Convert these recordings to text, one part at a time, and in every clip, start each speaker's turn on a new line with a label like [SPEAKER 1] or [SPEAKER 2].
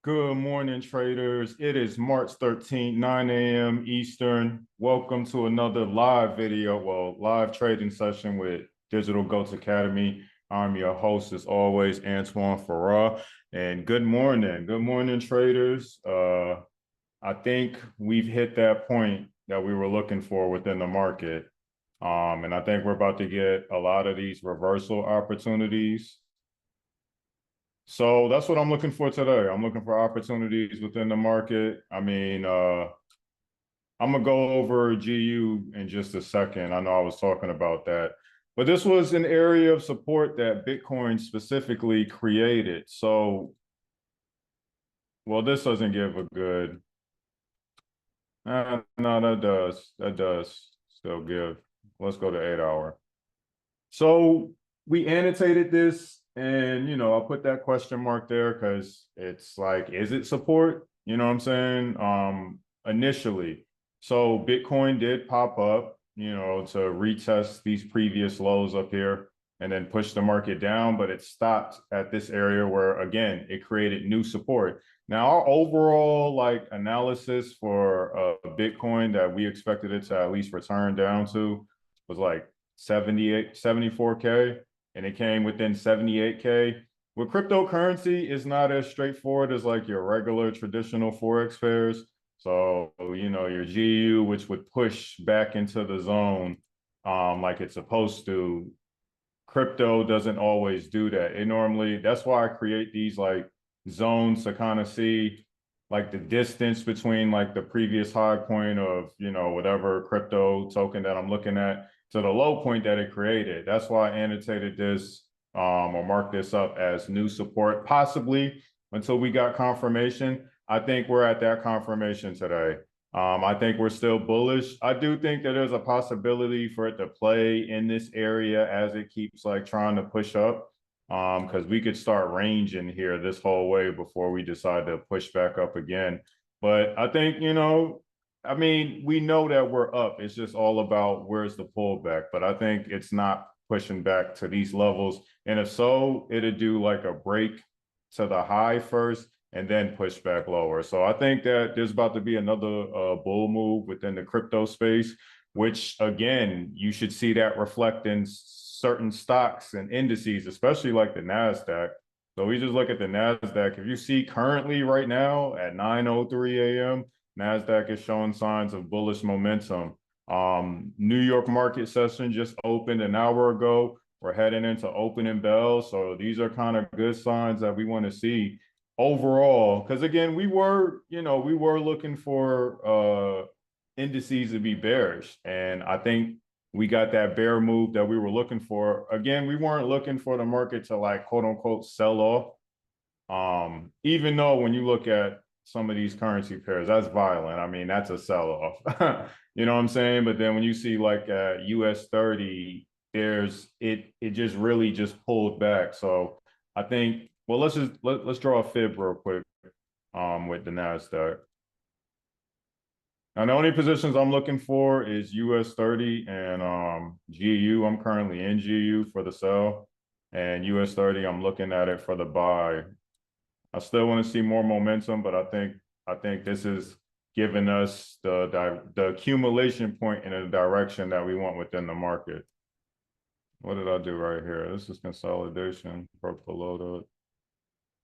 [SPEAKER 1] Good morning, traders. It is March 13th, 9 a.m. Eastern. Welcome to another live live trading session with Digital Goatz Academy. I'm your host, as always, Antoine Farrar. And good morning. Good morning, traders. I think we've hit that point that we were looking for within the market. And I think we're about to get a lot of these reversal opportunities. So that's what I'm looking for today. I'm looking for opportunities within the market. I'm gonna go over GU in just a second. I know I was talking about that, but this was an area of support that Bitcoin specifically created. So, well, this doesn't give a good. No, that does. That does still give. Let's go to 8 hour. So we annotated this, and I put that question mark there because it's like, is it support? You know what I'm saying? Initially. So Bitcoin did pop up, to retest these previous lows up here and then push the market down, but it stopped at this area where, again, it created new support. Now, our overall analysis for Bitcoin that we expected it to at least return down to was like 78, 74K, and it came within 78K. With cryptocurrency, it's not as straightforward as like your regular traditional Forex pairs. So, your GU, which would push back into the zone like it's supposed to, crypto doesn't always do that. That's why I create these like zones to kind of see like the distance between like the previous high point of, whatever crypto token that I'm looking at to the low point that it created. That's why I annotated this or marked this up as new support, possibly until we got confirmation. I think we're at that confirmation today. I think we're still bullish. I do think that there's a possibility for it to play in this area as it keeps like trying to push up, because we could start ranging here this whole way before we decide to push back up again. But I think, we know that we're up. It's just all about where's the pullback. But I think it's not pushing back to these levels. And if so, it'll do like a break to the high first and then push back lower. So I think that there's about to be another bull move within the crypto space, which again, you should see that reflect in certain stocks and indices, especially like the NASDAQ. So we just look at the NASDAQ. If you see currently right now at 9:03 a.m., NASDAQ is showing signs of bullish momentum. New York market session just opened an hour ago. We're heading into opening bell. So these are kind of good signs that we want to see overall, because again, we were looking for indices to be bearish, and I think we got that bear move that we were looking for. Again, we weren't looking for the market to like quote unquote sell off. Even though when you look at some of these currency pairs, that's violent. I mean, that's a sell off. You know what I'm saying? But then when you see like US 30, it just really just pulled back. So I think, well, let's draw a fib real quick with the NASDAQ. Now, the only positions I'm looking for is US 30 and GU. I'm currently in GU for the sell, and US 30, I'm looking at it for the buy. I still want to see more momentum, but I think this is giving us the accumulation point in a direction that we want within the market. What did I do right here? This is consolidation, broke below the.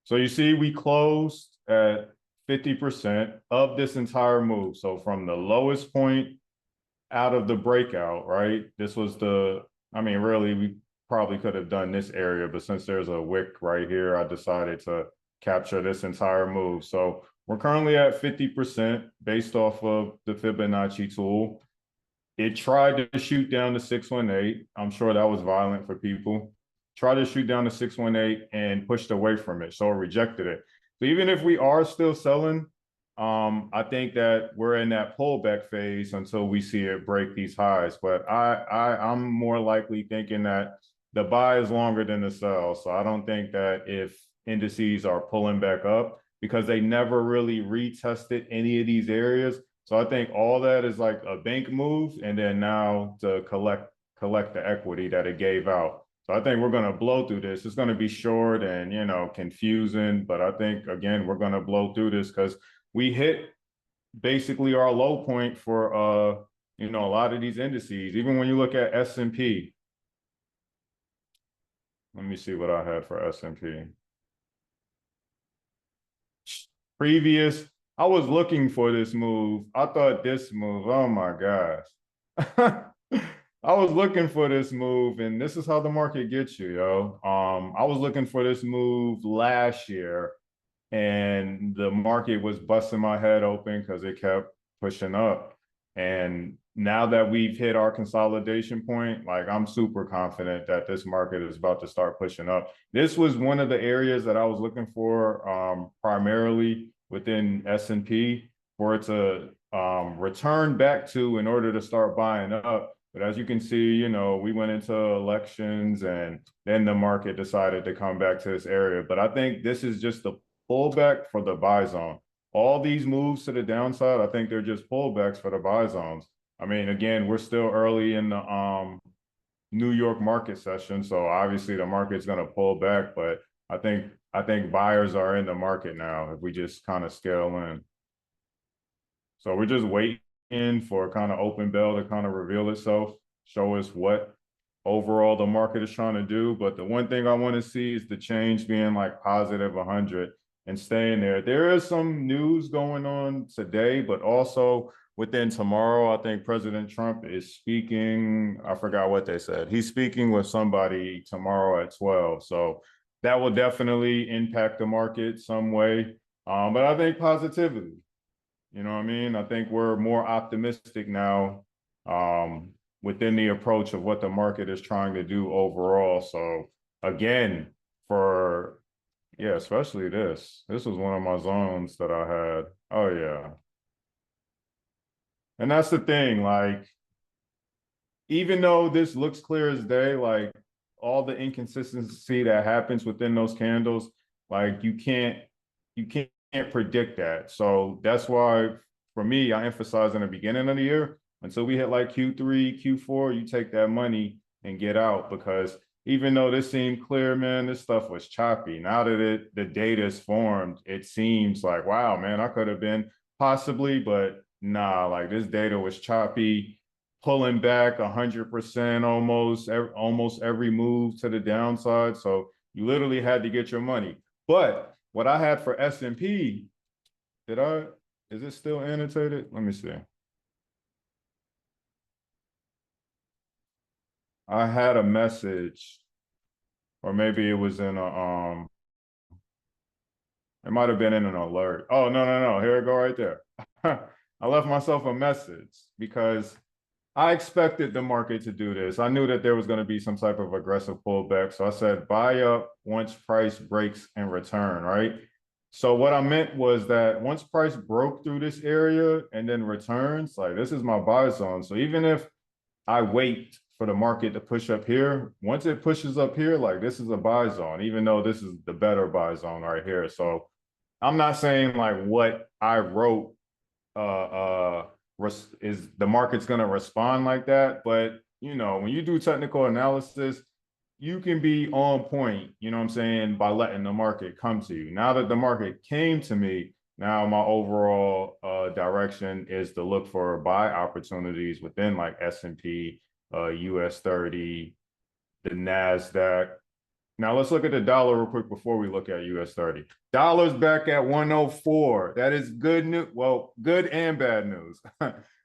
[SPEAKER 1] So you see, we closed at 50% of this entire move. So from the lowest point out of the breakout, right? This was really, we probably could have done this area, but since there's a wick right here, I decided to capture this entire move. So we're currently at 50% based off of the Fibonacci tool. It tried to shoot down to 618. I'm sure that was violent for people. Tried to shoot down to 618 and pushed away from it, so it rejected it. So even if we are still selling, I think that we're in that pullback phase until we see it break these highs. But I'm more likely thinking that the buy is longer than the sell. So I don't think that if indices are pulling back up, because they never really retested any of these areas. So I think all that is like a bank move, and then now to collect the equity that it gave out. So I think we're going to blow through this. It's going to be short and, you know, confusing. But I think, again, we're going to blow through this because we hit basically our low point for, you know, a lot of these indices. Even when you look at S&P. Let me see what I had for S&P. Previous, I was looking for this move. I thought this move, oh my gosh. I was looking for this move, and this is how the market gets you, yo. I was looking for this move last year, and the market was busting my head open because it kept pushing up. And now that we've hit our consolidation point, like I'm super confident that this market is about to start pushing up. This was one of the areas that I was looking for, primarily within S&P, for it to return back to in order to start buying up. But as you can see, you know, we went into elections and then the market decided to come back to this area. But I think this is just the pullback for the buy zone. All these moves to the downside, I think they're just pullbacks for the buy zones. I mean, again, we're still early in the New York market session, so obviously the market's going to pull back. But I think buyers are in the market now if we just kind of scale in. So we're just waiting for kind of open bell to kind of reveal itself, show us what overall the market is trying to do. But the one thing I want to see is the change being like positive 100 and staying there. There is some news going on today, but also within tomorrow, I think President Trump is speaking. I forgot what they said. He's speaking with somebody tomorrow at 12. So that will definitely impact the market some way. But I think positivity. You know what I mean? I think we're more optimistic now within the approach of what the market is trying to do overall. So again, yeah, especially this was one of my zones that I had. Oh yeah. And that's the thing, like, even though this looks clear as day, like all the inconsistency that happens within those candles, like you can't predict that. So that's why for me, I emphasize in the beginning of the year, until we hit like Q3, Q4, you take that money and get out, because even though this seemed clear, man, this stuff was choppy. Now that the data is formed, it seems like, wow, man, I could have been possibly, but nah, like this data was choppy, pulling back 100% almost every move to the downside. So you literally had to get your money. But what I had for S&P, is it still annotated? Let me see. I had a message, or maybe it was in it might have been in an alert. Oh, no. Here I go right there. I left myself a message because I expected the market to do this. I knew that there was going to be some type of aggressive pullback. So I said, buy up once price breaks and return, right? So what I meant was that once price broke through this area and then returns, like this is my buy zone. So even if I wait for the market to push up here, once it pushes up here, like this is a buy zone, even though this is the better buy zone right here. So I'm not saying like what I wrote is the market's going to respond like that. But, you know, when you do technical analysis, you can be on point, you know what I'm saying, by letting the market come to you. Now that the market came to me, now my overall direction is to look for buy opportunities within like S&P, US 30, the NASDAQ. Now let's look at the dollar real quick before we look at US 30. Dollar's back at 104. That is good news. Well, good and bad news.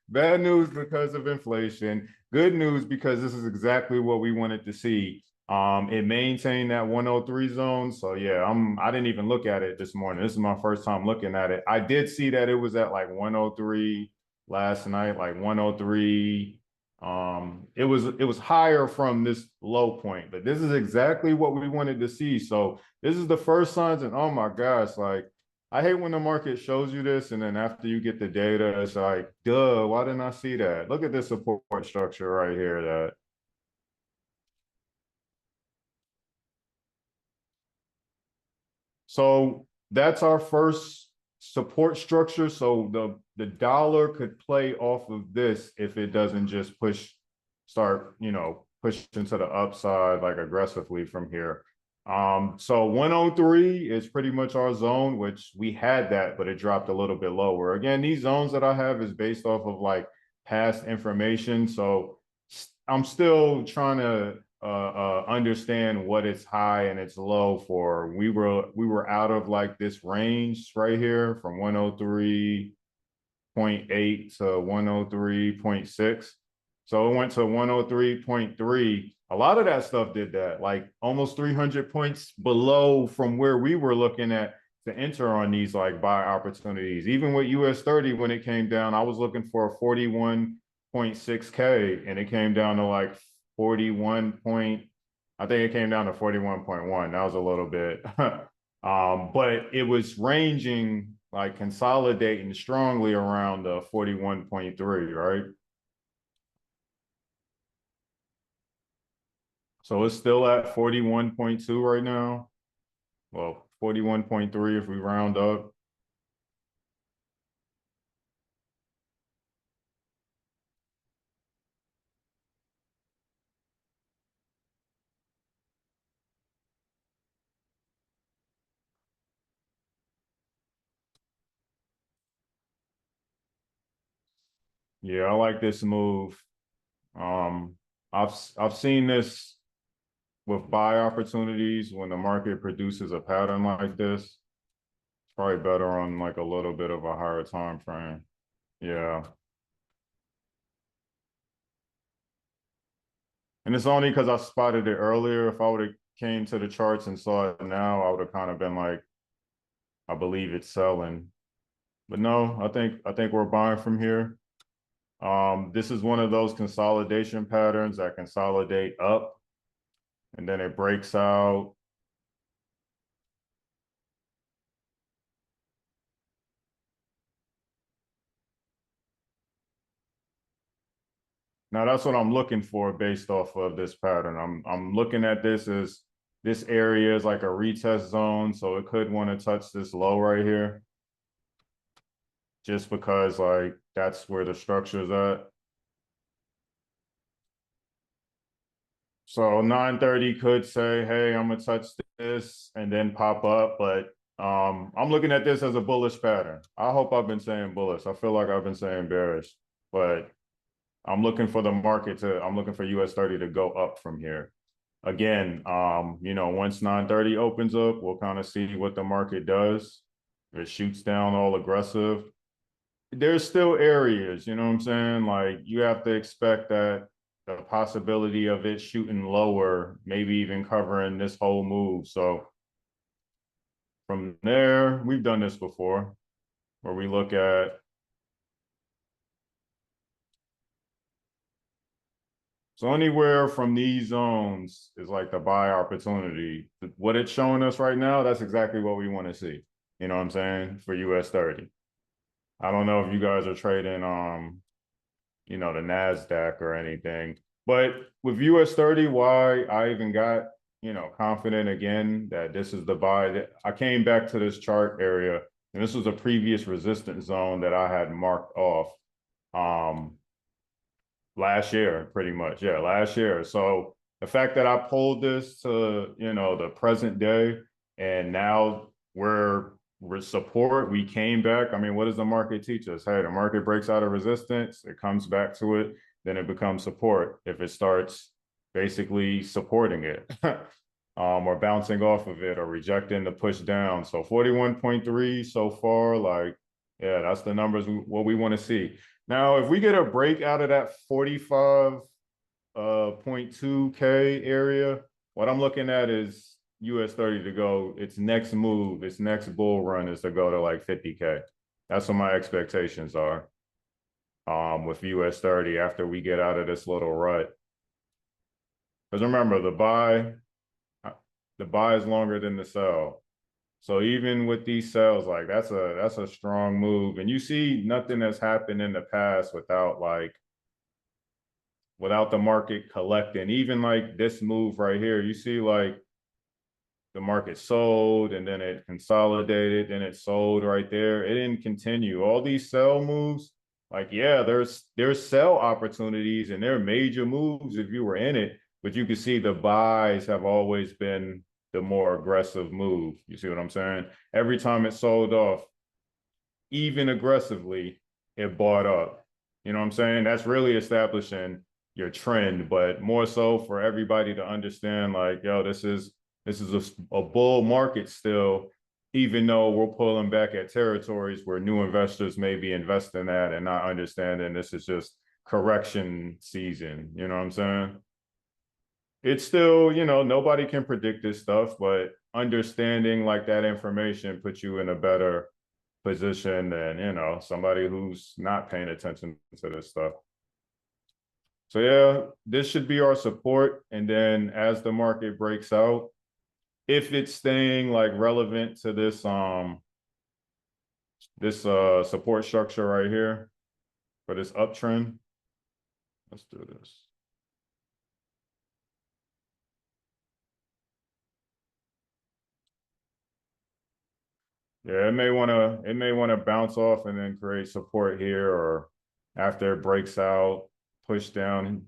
[SPEAKER 1] Bad news because of inflation. Good news because this is exactly what we wanted to see. It maintained that 103 zone. So yeah, I didn't even look at it this morning. This is my first time looking at it. I did see that it was at like 103 last night, like 103. It was higher from this low point, but this is exactly what we wanted to see. So this is the first signs, and oh my gosh, like I hate when the market shows you this, and then after you get the data, it's like, duh, why didn't I see that? Look at this support structure right here. That so that's our first support structure. So the dollar could play off of this if it doesn't just start, you know, pushing to the upside like aggressively from here. So 103 is pretty much our zone, which we had that, but it dropped a little bit lower. Again, these zones that I have is based off of like past information. So I'm still trying to understand what it's high and it's low for. We were out of like this range right here from 103.8 to 103.6. So it went to 103.3. A lot of that stuff did that, like almost 300 points below from where we were looking at to enter on these like buy opportunities. Even with US 30, when it came down, I was looking for a 41.6K and it came down to like 41 point, I think it came down to 41.1. That was a little bit, but it was ranging like consolidating strongly around the 41.3, right? So it's still at 41.2 right now. Well, 41.3 if we round up. Yeah, I like this move. Um, I've seen this with buy opportunities when the market produces a pattern like this. It's probably better on like a little bit of a higher time frame. Yeah. And it's only because I spotted it earlier. If I would have came to the charts and saw it now, I would have kind of been like, I believe it's selling. But no, I think we're buying from here. This is one of those consolidation patterns that consolidate up and then it breaks out. Now that's what I'm looking for based off of this pattern. I'm looking at this as this area is like a retest zone, so it could want to touch this low right here, just because like that's where the structure is at. So 930 could say, hey, I'm gonna touch this and then pop up, but I'm looking at this as a bullish pattern. I hope I've been saying bullish. I feel like I've been saying bearish, but I'm looking for the market to, I'm looking for US 30 to go up from here. Again, once 930 opens up, we'll kind of see what the market does. If it shoots down all aggressive, there's still areas, you know what I'm saying? Like you have to expect that the possibility of it shooting lower, maybe even covering this whole move. So from there, we've done this before where we look at, so anywhere from these zones is like the buy opportunity. What it's showing us right now, that's exactly what we want to see. You know what I'm saying? For US 30. I don't know if you guys are trading the NASDAQ or anything. But with US 30, why I even got, confident again that this is the buy. I came back to this chart area, and this was a previous resistance zone that I had marked off last year, pretty much. Yeah, last year. So the fact that I pulled this to, the present day, and now we're support, we came back. I mean, what does the market teach us? Hey, the market breaks out of resistance, it comes back to it, then it becomes support. If it starts basically supporting it, or bouncing off of it or rejecting the push down. So 41.3 so far, like, yeah, that's the numbers what we want to see. Now, if we get a break out of that 45.2K area, what I'm looking at is US 30 to go, its next move, its next bull run is to go to like 50K. That's what my expectations are with US 30 after we get out of this little rut. Because remember, the buy is longer than the sell. So even with these sells, like that's a strong move. And you see nothing that's happened in the past without the market collecting. Even like this move right here, you see like the market sold and then it consolidated, then it sold right there. It didn't continue. All these sell moves, like, yeah, there's sell opportunities and they're major moves if you were in it, but you can see the buys have always been the more aggressive move. You see what I'm saying? Every time it sold off, even aggressively, it bought up. You know what I'm saying? That's really establishing your trend, but more so for everybody to understand, like, yo, this is a bull market still, even though we're pulling back at territories where new investors may be investing at and not understanding this is just correction season. You know what I'm saying? It's still, nobody can predict this stuff, but understanding like that information puts you in a better position than, somebody who's not paying attention to this stuff. So yeah, this should be our support. And then as the market breaks out, if it's staying like relevant to this support structure right here for this uptrend, let's do this. Yeah, it may want to bounce off and then create support here, or after it breaks out, push down.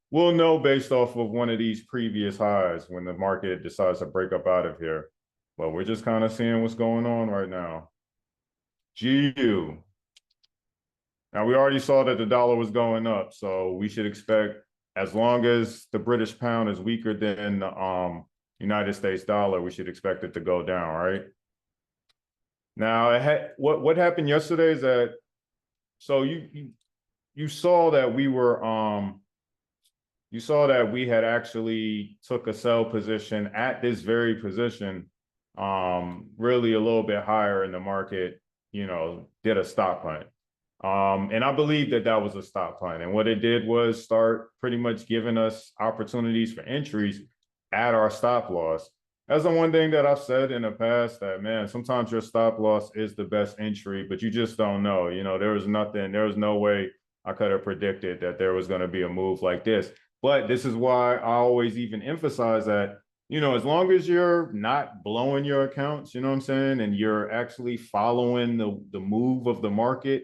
[SPEAKER 1] We'll know based off of one of these previous highs when the market decides to break up out of here. But we're just kind of seeing what's going on right now. GU. Now we already saw that the dollar was going up, so we should expect, as long as the British pound is weaker than the United States dollar, we should expect it to go down, right? Now, what happened yesterday is that, so you saw that you saw that we had actually took a sell position at this very position, really a little bit higher in the market, did a stop hunt. And I believe that was a stop hunt. And what it did was start pretty much giving us opportunities for entries at our stop loss. That's the one thing that I've said in the past, that, man, sometimes your stop loss is the best entry, but you just don't know. There was no way I could have predicted that there was going to be a move like this. But this is why I always even emphasize that, as long as you're not blowing your accounts, you know what I'm saying, and you're actually following the move of the market,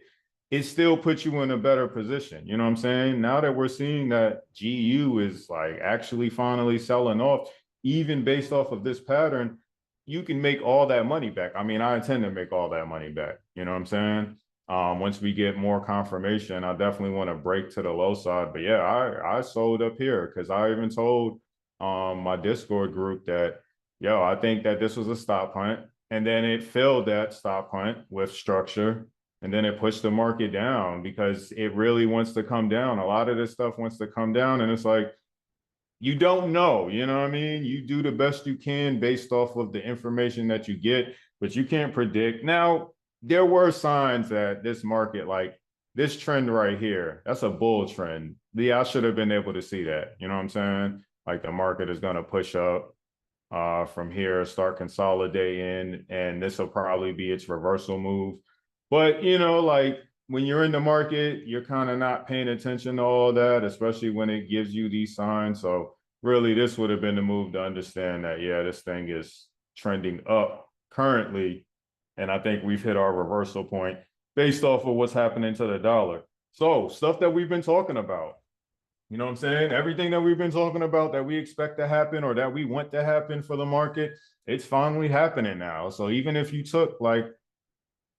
[SPEAKER 1] it still puts you in a better position. You know what I'm saying? Now that we're seeing that GU is like actually finally selling off, even based off of this pattern, you can make all that money back. I mean, I intend to make all that money back. You know what I'm saying? Once we get more confirmation, I definitely want to break to the low side. But yeah, I sold up here because I even told my Discord group that, yo, I think that this was a stop hunt. And then it filled that stop hunt with structure. And then it pushed the market down because it really wants to come down. A lot of this stuff wants to come down. And it's like, you don't know, you know what I mean? You do the best you can based off of the information that you get, but you can't predict. Now, there were signs that this market, like this trend right here, that's a bull trend. Yeah, I should have been able to see that. You know what I'm saying? Like the market is going to push up from here, start consolidating, and this will probably be its reversal move. But, like when you're in the market, you're kind of not paying attention to all that, especially when it gives you these signs. So really, this would have been the move to understand that, yeah, this thing is trending up currently. And I think we've hit our reversal point based off of what's happening to the dollar. So stuff that we've been talking about, you know what I'm saying? Everything that we've been talking about that we expect to happen or that we want to happen for the market, it's finally happening now. So even if you took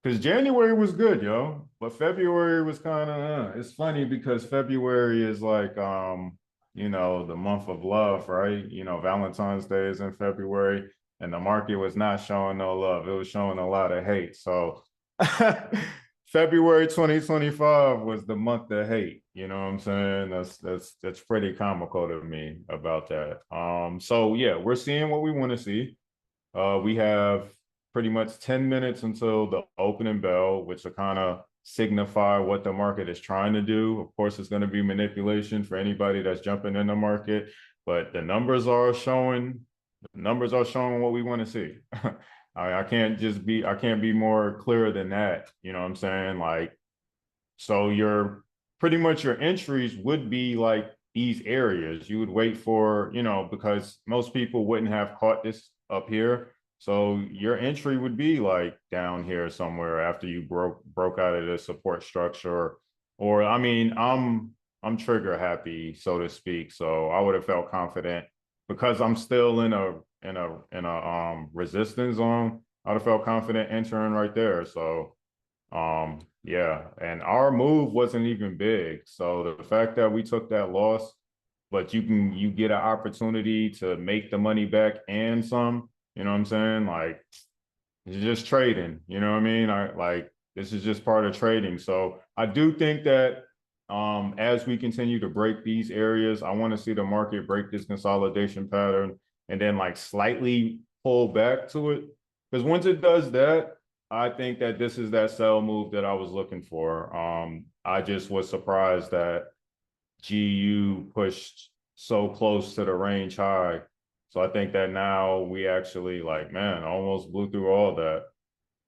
[SPEAKER 1] because January was good, yo, but February was kind of, it's funny because February is like, the month of love, right? Valentine's Day is in February, and the market was not showing no love. It was showing a lot of hate. So February 2025 was the month of hate. You know what I'm saying? That's pretty comical to me about that. So yeah, we're seeing what we want to see. We have pretty much 10 minutes until the opening bell, which will kind of signify what the market is trying to do. Of course, it's going to be manipulation for anybody that's jumping in the market, but the numbers are showing what we want to see. I can't be more clear than that. You know what I'm saying? Like, so pretty much your entries would be like these areas. You would wait for, because most people wouldn't have caught this up here. So your entry would be like down here somewhere after you broke out of the support structure. Or I mean, I'm I'm trigger happy, so to speak. So I would have felt confident because I'm still in a resistance zone. I would have felt confident entering right there. So yeah, and our move wasn't even big. So the fact that we took that loss, but you get an opportunity to make the money back and some, you know what I'm saying? Like it's just trading, you know what I mean? I like this is just part of trading. So I do think that as we continue to break these areas, I want to see the market break this consolidation pattern and then like slightly pull back to it. Because once it does that, I think that this is that sell move that I was looking for. I just was surprised that GU pushed so close to the range high. So I think that now we actually like, man, almost blew through all that.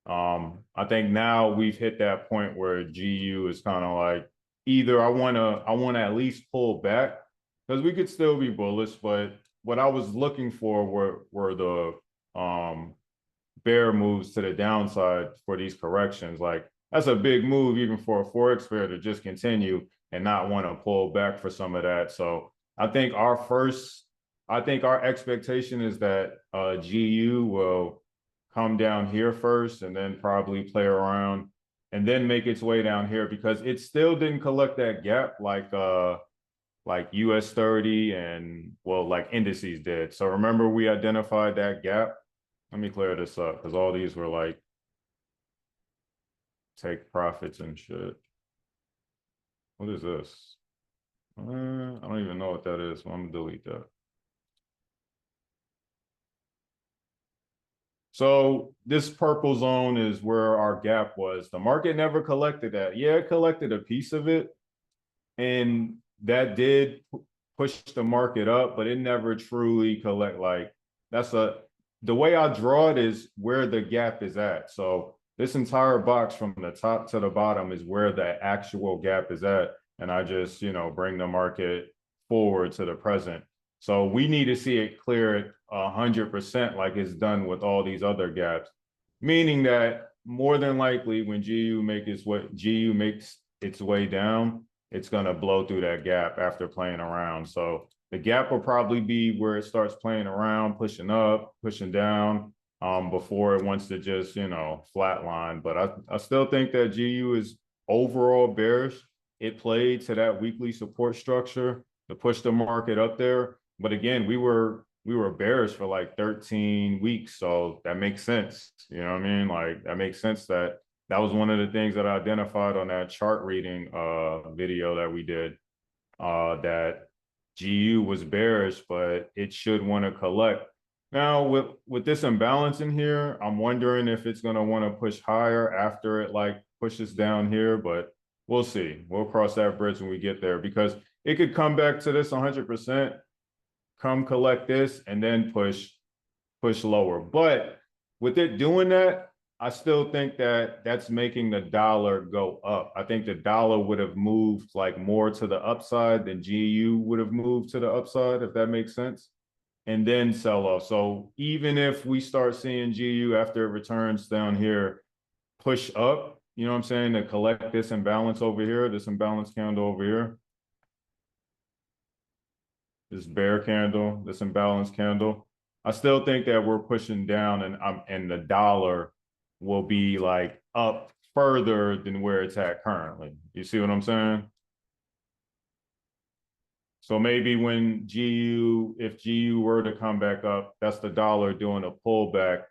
[SPEAKER 1] I think now we've hit that point where GU is kind of like either I wanna at least pull back because we could still be bullish, but what I was looking for were the bear moves to the downside for these corrections. Like that's a big move even for a forex fair to just continue and not want to pull back for some of that. So I think our expectation is that GU will come down here first and then probably play around and then make its way down here because it still didn't collect that gap like US 30 and well like indices did. So remember we identified that gap. Let me clear this up because all these were like take profits and shit. What is this? I don't even know what that is. So I'm gonna delete that. So this purple zone is where our gap was. The market never collected that. Yeah, it collected a piece of it, and that did push the market up, but it never truly collect. Like that's a the way I draw it is where the gap is at. So this entire box from the top to the bottom is where the actual gap is at, and I just bring the market forward to the present. So we need to see it clear it 100% like it's done with all these other gaps, meaning that more than likely when GU makes its way down, it's going to blow through that gap after playing around. So the gap will probably be where it starts playing around, pushing up, pushing down, before it wants to just, flatline. But I still think that GU is overall bearish. It played to that weekly support structure to push the market up there. But again, we were bearish for like 13 weeks. So that makes sense. You know what I mean? Like that makes sense that was one of the things that I identified on that chart reading video that we did, that GU was bearish, but it should want to collect. Now with this imbalance in here, I'm wondering if it's going to want to push higher after it like pushes down here, but we'll see. We'll cross that bridge when we get there because it could come back to this 100%, come collect this, and then push lower. But with it doing that, I still think that that's making the dollar go up. I think the dollar would have moved like more to the upside than GU would have moved to the upside, if that makes sense, and then sell off. So even if we start seeing GU after it returns down here push up, you know what I'm saying, to collect this imbalance over here, this imbalance candle over here, this bear candle, this imbalance candle, I still think that we're pushing down and the dollar will be like up further than where it's at currently. You see what I'm saying? So maybe if GU were to come back up, that's the dollar doing a pullback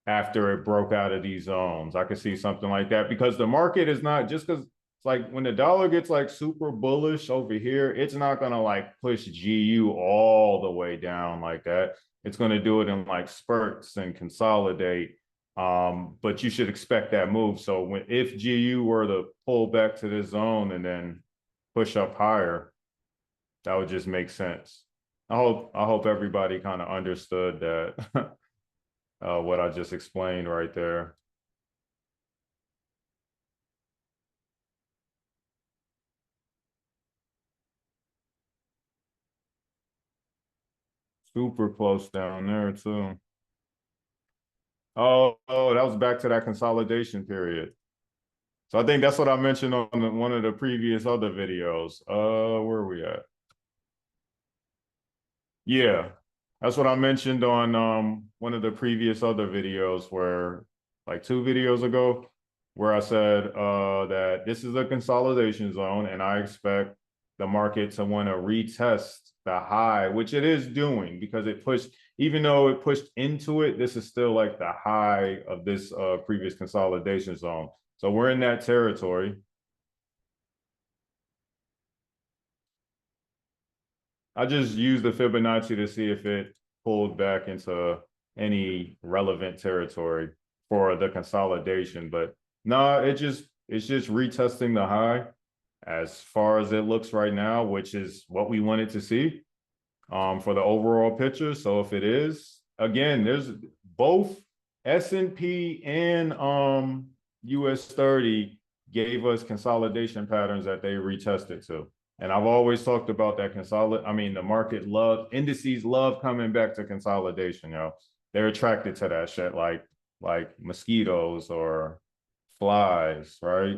[SPEAKER 1] after it broke out of these zones. I could see something like that because the market is not just because it's like when the dollar gets like super bullish over here, it's not gonna like push GU all the way down like that. It's gonna do it in like spurts and consolidate. But you should expect that move. So if GU were to pull back to this zone and then push up higher, that would just make sense. I hope everybody kind of understood that what I just explained right there. Super close down there too. Oh, that was back to that consolidation period. So I think that's what I mentioned on one of the previous other videos. Where are we at? Yeah, that's what I mentioned on one of the previous other videos where like two videos ago, where I said that this is a consolidation zone and I expect the market to want to retest the high, which it is doing because it pushed, even though it pushed into it, this is still like the high of this previous consolidation zone. So we're in that territory. I just used the Fibonacci to see if it pulled back into any relevant territory for the consolidation. But no, it's just retesting the high as far as it looks right now, which is what we wanted to see for the overall picture. So if it is, again, there's both S&P and US 30 gave us consolidation patterns that they retested to. And I've always talked about that I mean, the market indices love coming back to consolidation, They're attracted to that shit like mosquitoes or flies, right?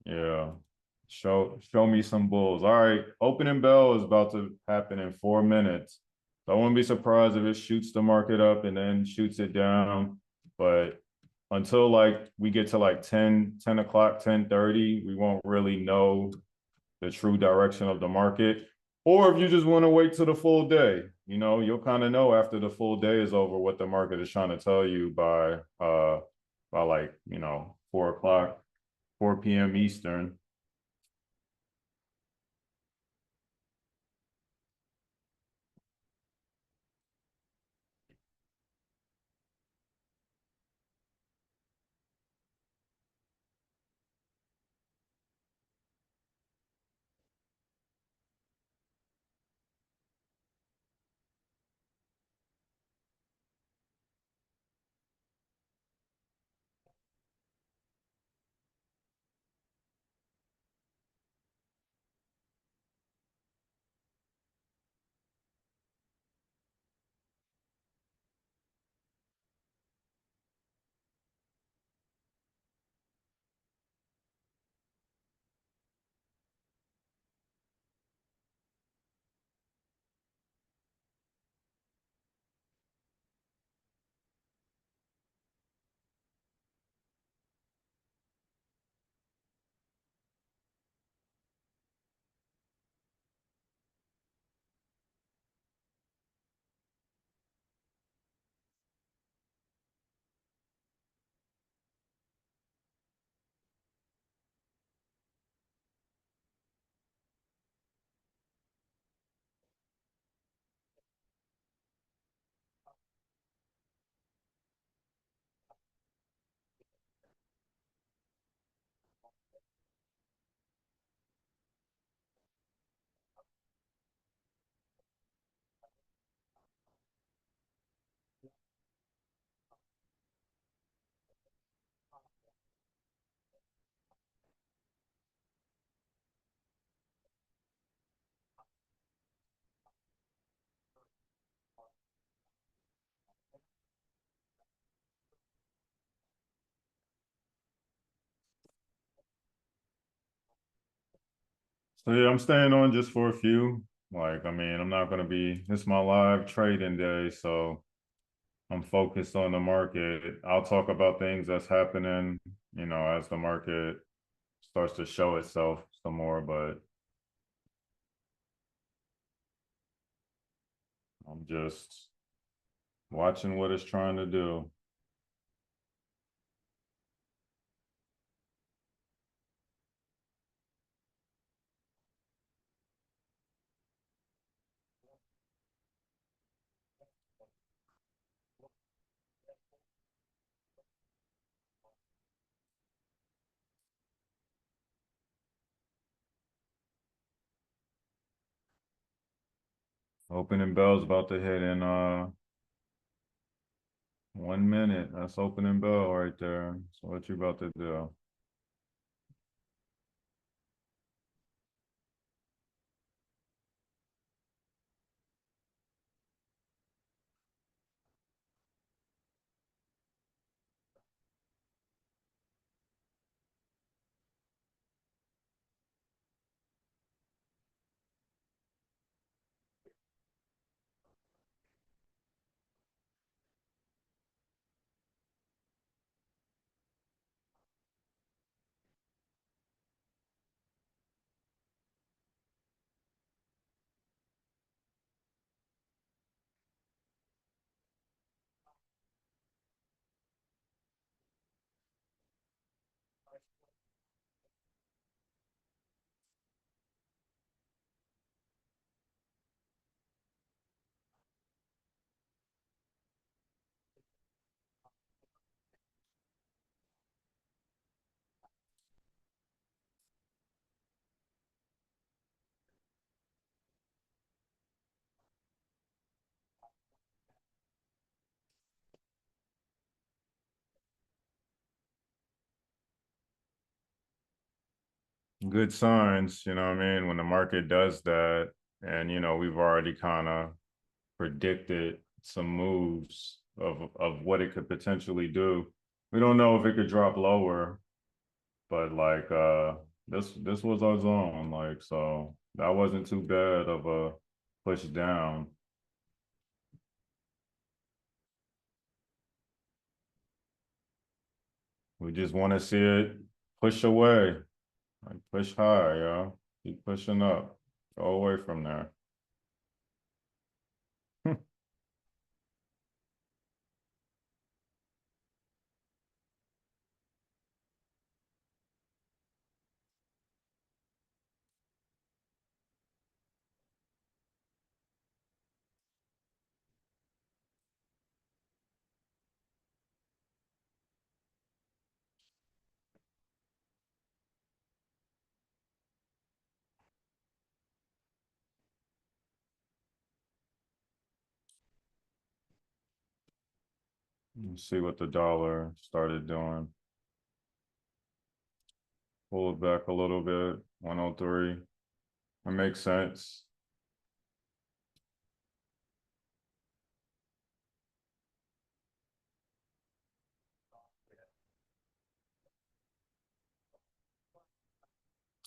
[SPEAKER 1] Yeah. Show me some bulls. All right. Opening bell is about to happen in 4 minutes. So I wouldn't be surprised if it shoots the market up and then shoots it down. But until like we get to like 10 o'clock, 10:30, we won't really know the true direction of the market. Or if you just want to wait till the full day, you'll kind of know after the full day is over what the market is trying to tell you by like, 4 o'clock, 4 p.m. Eastern. So yeah, I'm staying on just for a few. Like, I mean, I'm not gonna be, it's my live trading day, so I'm focused on the market. I'll talk about things that's happening, as the market starts to show itself some more, but I'm just watching what it's trying to do. Opening bell's about to hit in 1 minute. That's opening bell right there. So what you about to do? good signs, you know what I mean? When the market does that, and we've already kind of predicted some moves of what it could potentially do. We don't know if it could drop lower, but like this was our zone, like so that wasn't too bad of a push down. We just want to see it push away, like push high, keep pushing up, go away from there. Let's see what the dollar started doing. Pull it back a little bit, 103. It makes sense.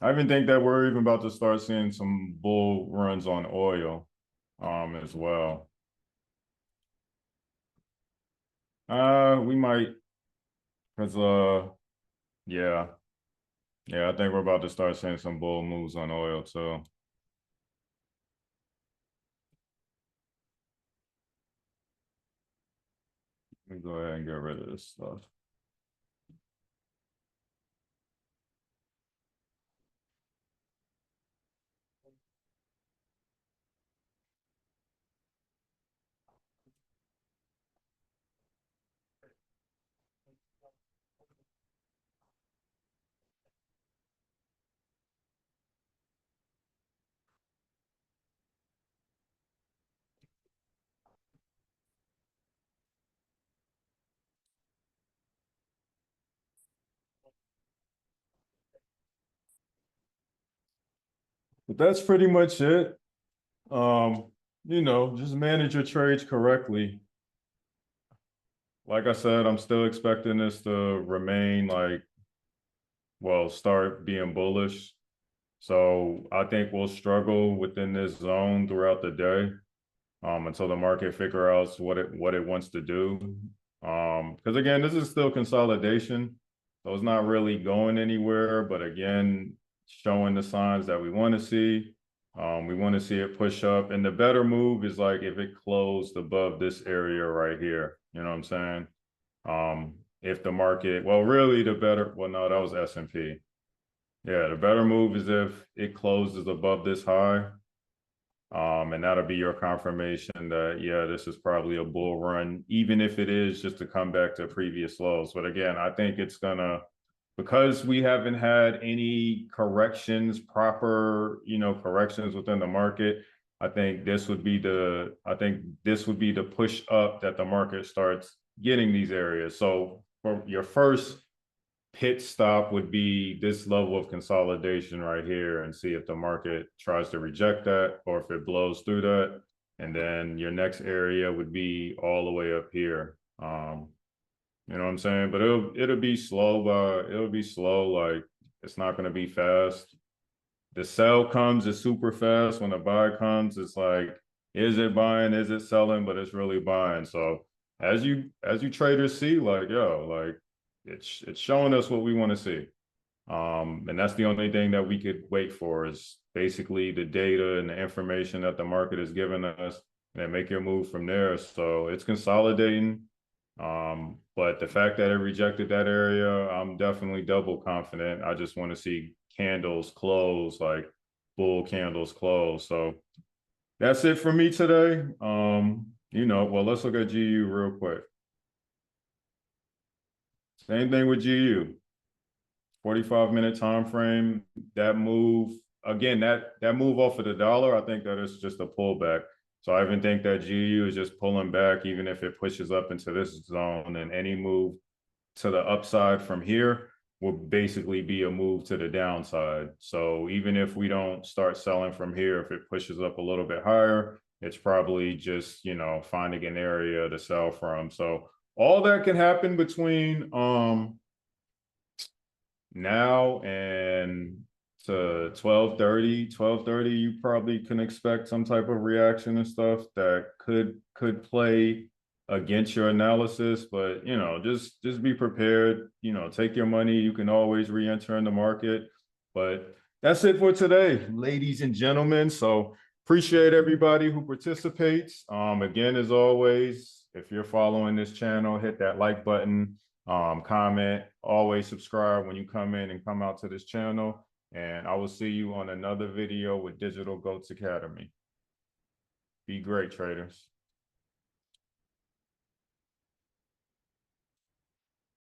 [SPEAKER 1] I even think that we're even about to start seeing some bull runs on oil as well. We might, because yeah. Yeah, I think we're about to start seeing some bull moves on oil too. Let me go ahead and get rid of this stuff. But that's pretty much it. Um, just manage your trades correctly. Like I said, I'm still expecting this to remain start being bullish. So I think we'll struggle within this zone throughout the day, until the market figure out what it wants to do. Because again, this is still consolidation, so it's not really going anywhere. But again, showing the signs that we want to see. We want to see it push up, and the better move is like if it closed above this area right here. You know what I'm saying? If the market, well, really the better. Well, no, that was S&P. Yeah, the better move is if it closes above this high. And that'll be your confirmation that, yeah, this is probably a bull run, even if it is just to come back to previous lows. But again, I think it's gonna, because we haven't had any proper, corrections within the market. I think this would be the push up that the market starts getting these areas. So for your first pit stop would be this level of consolidation right here and see if the market tries to reject that or if it blows through that. And then your next area would be all the way up here. You know what I'm saying? But it'll be slow, it'll be slow, like it's not gonna be fast. The sell comes, it's super fast. When the buy comes, it's like, is it buying? Is it selling? But it's really buying. So as you traders see, like, yo, like it's showing us what we want to see. And that's the only thing that we could wait for is basically the data and the information that the market is giving us and then make your move from there. So it's consolidating. But the fact that it rejected that area, I'm definitely double confident. I just want to see candles close, like bull candles close. So that's it for me today. Well, let's look at GU real quick. Same thing with GU. 45-minute time frame. That move again, that move off of the dollar, I think that is just a pullback. So I even think that GU is just pulling back, even if it pushes up into this zone, and any move to the upside from here will basically be a move to the downside. So even if we don't start selling from here, if it pushes up a little bit higher, it's probably just, you know, finding an area to sell from. So all that can happen between now and to 12:30, you probably can expect some type of reaction and stuff that could play against your analysis. But you know, just be prepared. You know, take your money. You can always re-enter in the market. But that's it for today, ladies and gentlemen. So appreciate everybody who participates. Again, as always, if you're following this channel, hit that like button, comment, always subscribe when you come in and come out to this channel. And I will see you on another video with Digital Goatz Academy. Be great, traders.